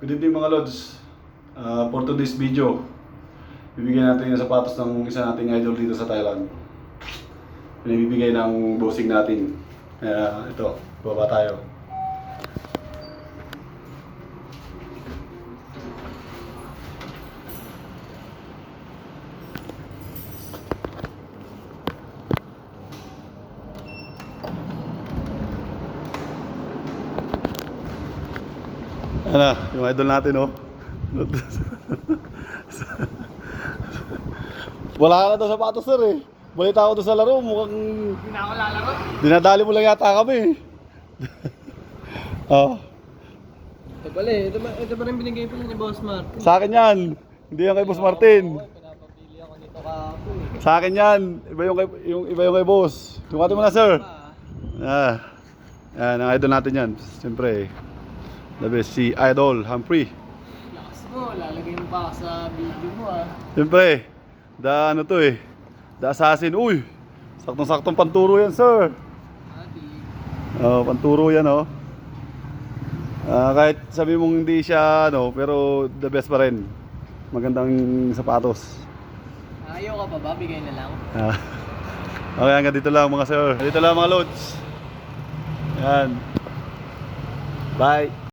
Good evening mga Lods. For today's video, bibigyan natin yung sapatos ng isa nating idol dito sa Thailand. Pinibigay ng bossing natin. Kaya ito, baba tayo. Ano, yung idol natin, oh. Wala ka na daw sapatos, sir, eh. Balita ako doon sa laro, mukhang Hindi na ako lalaro. dinadali mo lang yata kami. Oh, Ito pala eh. Ito pa rin binigay pala ni Boss Martin. sa akin yan. Hindi yan kay Boss Martin. Pinapabili ako nito kahapon eh. Sa akin yan. Iba yung kay Boss. Tumati mo na, sir. Yan, ang idol natin yan. Siyempre, the best, si Idol Humphrey. Lakas mo, lalagay mo pa sa video mo ah. Siyempre, ano to eh. The Assassin. Uy, saktong-saktong panturo yan, sir. Ati. Oh, panturo yan, oh. Kahit sabi mong hindi siya, pero the best pa rin. Magandang sapatos. Ayaw ka pa ba? Bigay na lang. Okay, hanggang dito lang mga sir. Dito lang mga loads. Yan. Bye.